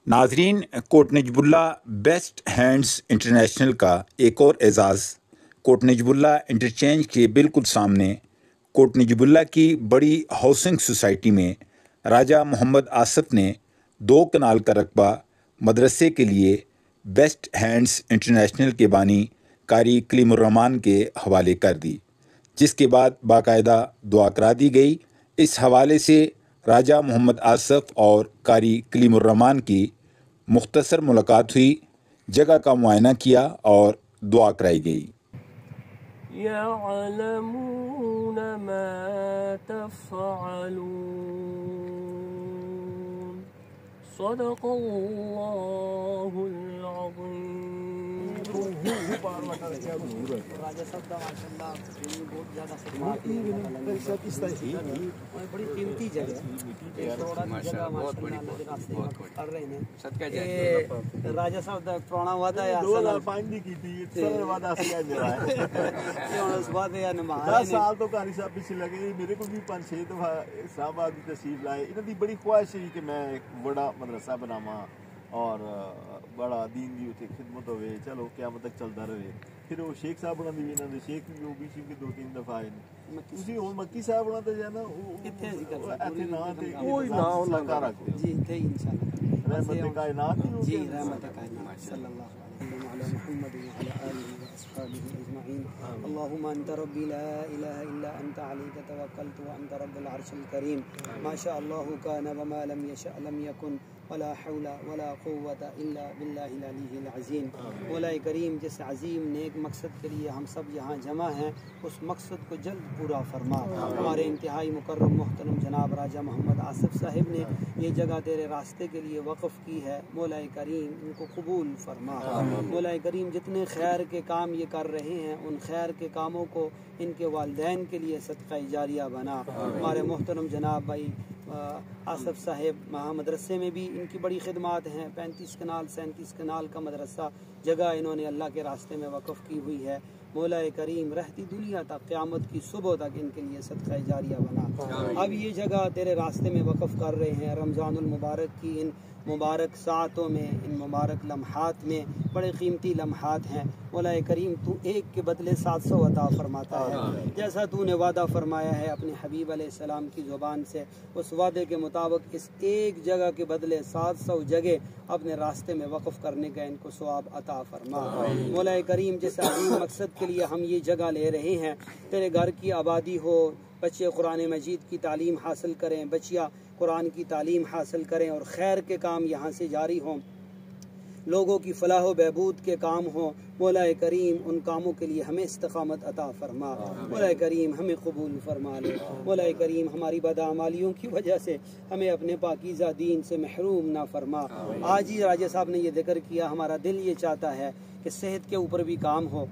नाजरीन, coat नजबुल्ला best hands international का एक और एजाज़ कोट नजबुल्ला इंटरचेंज के बिल्कुल सामने कोट नजबुल्ला की बड़ी हाउसिंग सोसाइटी में राजा मोहम्मद आसफ ने 2 कनाल का रकबा मदरसे के लिए बेस्ट हैंड्स इंटरनेशनल के बानी कारी कलीमुर्रहमान के हवाले कर दी, जिसके बाद बाकायदा दुआ करा दी गई। इस हवाले से राजा मोहम्मद आसफ और कारी कलीमुर्रहमान की मुख्तसर मुलाकात हुई, जगह का मुआयना किया और दुआ कराई गई। यअलमून मा तफ़अलून सदक़ल्लाहुल राजा साहब का माशाल्लाह बहुत ज़्यादा खिदमत बड़ी कीमती जगह माशाल्लाह कर रहे हैं। राजा साहब का पुराना वादा है पानी की थी सारे वादा से जरा है उस वादे या नमाज 10 साल तो कारी साहब पीछे लगे। मेरे को भी 5-6 दफा साहब आदि तशरीफ लाए। इन्हां दी बड़ी ख्वाहिश है कि मैं एक बड़ा मदरसा बनावा और बड़ा दीन की उत्थे खिदमत होवे। चलो क़यामत तक चलता रहे। फिर वो शेख साहब बना दी इन्हां दे शेख भी वो बीच के 2-3 दफा आए ने। ਤੁਸੀਂ ਹੁਣ ਮੱਕੀ ਸਾਹਿਬ ਨਾਲ ਤੇ ਜਾਣਾ ਕਿੱਥੇ ਅਸੀਂ ਕਰ ਸਕਦੇ ਇੱਥੇ ਨਾ ਤੇ ਕੋਈ ਨਾ ਉਹਨਾਂ ਦਾ ਰੱਖਦੇ जी थे इंशाल्लाह ਰਹਿਮਤ ਕਾਇਨਾਤ ਹੀ जी रहमत कायनात सल्लल्लाहु अलैहि मुहम्मद व अला आलिहि व अस्हाबिहि अजमईन। अल्लाहुम्मा अंत रब्बी ला इलाहा इल्ला अंत अलैका तवक्कलतु व अंत रब्बुल अर्शिल करीम। मा शा अल्लाहु कान व मा लम यशा लम यकुन वला हौला वला कुव्वता इल्ला बिल्लाहिल अलीय्यिल अज़ीम। मौलाए करीम, जिस अजीम नेक मकसद के लिए हम सब यहाँ जमा हैं, उस मकसद को जल्द पूरा फरमा। हमारे इंतहाई मुकर्रम मोहतरम जनाब राजा मोहम्मद आसिफ साहिब ने ये जगह तेरे रास्ते के लिए वक़फ़ की है। मौलाए करीम इनको कबूल फरमा। मौलाए करीम, जितने खैर के काम ये कर रहे हैं, उन खैर के कामों को इनके वालिदैन के लिए सदक़ा जारिया बना। हमारे मोहतरम जनाब भाई आसफ साहिब मदरसे में भी इनकी बड़ी खिदमत हैं। 35 कनाल 37 कनाल का मदरसा जगह इन्होंने अल्लाह के रास्ते में वक़फ़ की हुई है। मौलाए करीम रहती दुनिया तक क़यामत की सुबह तक इनके लिए सदक़ा जारिया बना। अब ये जगह तेरे रास्ते में वक़फ़ कर रहे हैं। रमज़ानुल मुबारक की इन मुबारक सातों में, इन मुबारक लम्हात में बड़े कीमती लम्हात हैं। मौलाए करीम, तू एक के बदले 700 अता फरमाता है। जैसा तूने वादा फरमाया है अपने हबीब अलैहिस्सलाम की ज़ुबान से, उस वादे के मुताबिक इस एक जगह के बदले 700 जगह अपने रास्ते में वक़फ़ करने का इनको सवाब अता फरमा। मौलाए करीम, जिस अजीम मकसद के लिए हम ये जगह ले रहे हैं, तेरे घर की आबादी हो, बच्चे कुरान मजीद की तालीम हासिल करें, बच्चियाँ कुरान की तालीम हासिल करें और खैर के काम यहाँ से जारी हों, लोगों की फलाह व बहबूद के काम हों। मौलाए करीम, उन कामों के लिए हमें इस्तिक़ामत अता फरमा। मौलाए करीम, हमें कबूल फरमा ले। मौलाए करीम, हमारी बदअमालियों की वजह से हमें अपने पाकीज़ा दीन से महरूम ना फरमा। आज ही राजा साहब ने ये जिक्र किया, हमारा दिल ये चाहता है कि सेहत के ऊपर भी काम हो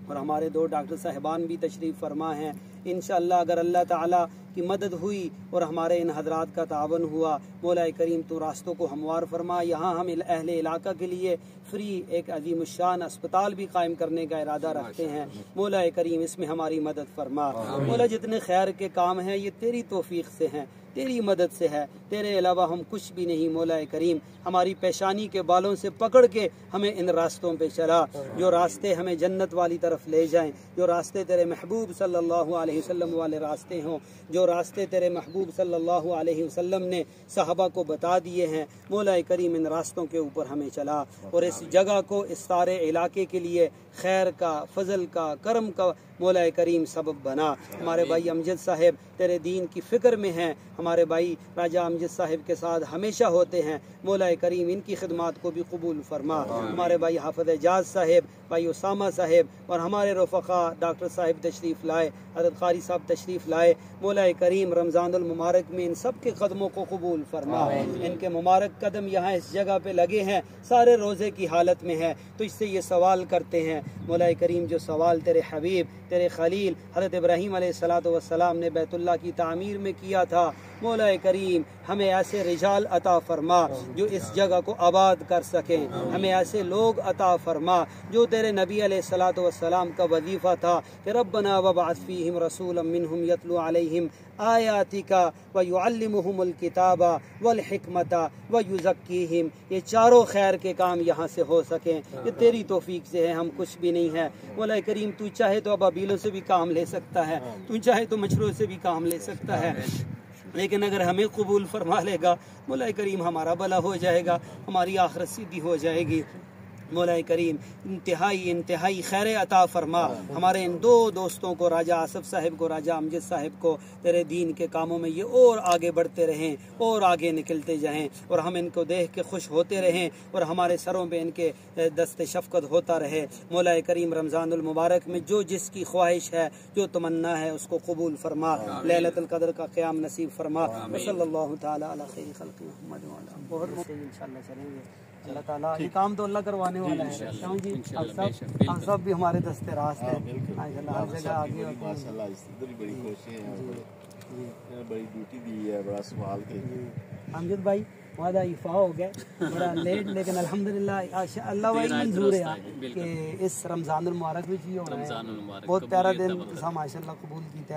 और हमारे 2 डॉक्टर साहिबान भी तशरीफ़ फरमा हैं। इंशाअल्लाह अगर अल्लाह ताला की मदद हुई और हमारे इन हजरात का तावन हुआ, मौलाए करीम तो रास्तों को हमवार फरमा। यहाँ हम अहले इलाका के लिए फ्री एक अजीमुशान अस्पताल भी कायम करने का इरादा रखते हैं। मौलाए करीम, इसमें हमारी मदद फरमा। मौला, जितने खैर के काम हैं ये तेरी तौफीक से हैं, तेरी मदद से है, तेरे अलावा हम कुछ भी नहीं। मौलाए करीम, हमारी पेशानी के बालों से पकड़ के हमें इन रास्तों पे चला, जो रास्ते हमें जन्नत वाली तरफ ले जाएं, जो रास्ते तेरे महबूब सल्लल्लाहु अलैहि वसल्लम वाले रास्ते हों, जो रास्ते तेरे महबूब सल्लल्लाहु अलैहि वसल्लम ने सहाबा को बता दिए हैं। मौलाए करीम, इन रास्तों के ऊपर हमें चला और इस जगह को, इस सारे इलाके के लिए खैर का, फजल का, करम का मौलाए करीम सबब बना। हमारे भाई अमजद साहिब तेरे दीन की फ़िक्र में हैं, हमारे भाई राजा अमजद साहिब के साथ हमेशा होते हैं। मौलाए करीम, इनकी खिदमत को भी कबूल फरमा। हमारे भाई हाफ़िज़ एजाज साहिब, भाई उसामा साहिब और हमारे रफ़क़ा डॉक्टर साहिब तशरीफ़ लाए, हज़रत क़ारी साहब तशरीफ़ लाए। मौलाए करीम, रमज़ानुल मुबारक में इन सब के कदमों को कबूल फरमा। इनके मुबारक कदम यहाँ इस जगह पे लगे हैं, सारे रोज़े की हालत में है, तो इससे ये सवाल करते हैं। मौलाए करीम, जो सवाल तेरे हबीब, तेरे खलील हज़रत इब्राहीम अलैहिस्सलातु वस्सलाम ने बैतुल्लाह की तामीर में किया था, مولا کریم ہمیں ایسے رجال عطا فرما جو اس جگہ کو آباد کر سکیں، ہمیں ایسے لوگ عطا فرما جو تیرے نبی علیہ الصلوۃ والسلام کا وظیفہ تھا کہ ربنا وابعث فیہم رسولا منہم یتلو علیہم آیاتک ویعلمہم الکتاب والحکمت ویزکیہم، یہ چاروں خیر کے کام یہاں سے ہو سکیں، یہ تیری توفیق سے ہے، ہم کچھ بھی نہیں ہے۔ مولا کریم تو چاہے تو ابابیلوں سے بھی کام لے سکتا ہے، تو چاہے تو مچھروں سے بھی کام لے سکتا ہے، لیکن اگر ہمیں قبول فرما لے گا مولا کریم ہمارا بھلا ہو جائے گا، ہماری آخرت سیدھی ہو جائے گی۔ مولا کریم انتہائی خیر عطا فرما ہمارے ان دو دوستوں کو، راجہ آصف صاحب کو، راجہ امجد صاحب کو، تیرے دین کے کاموں میں یہ اور آگے بڑھتے رہیں اور آگے نکلتے جائیں، اور ہم ان کو دیکھ کے خوش ہوتے رہیں اور ہمارے سروں پہ ان کے دست شفقت ہوتا رہے۔ مولا کریم رمضان المبارک میں جو جس کی خواہش ہے، جو تمنا ہے، اس کو قبول فرما، لیلۃ القدر کا قیام نصیب فرما۔ صلی اللہ تعالیٰ علی خیر خلق محمد وعلی بہت انشاءاللہ چلیں گے اللہ تعالیٰ، یہ کام تو اللہ کروانے والا ہے۔ کیوں جی ہم سب بھی ہمارے دست راست ہے ماشاءاللہ، ہر جگہ آگے ہوتے ہیں۔ ماشاءاللہ اس ادھر بھی بڑی کوششیں ہیں، بڑی ڈیوٹی دی ہے، بڑا سوال کے امجد بھائی وعدہ ایفا ہو گئے بڑا لیٹ، لیکن الحمدللہ اللہ بھائی منظور ہے کہ اس رمضان المبارک بھی ہو رہا ہے، بہت پیارا دن ماشاءاللہ قبول کیتا ہے۔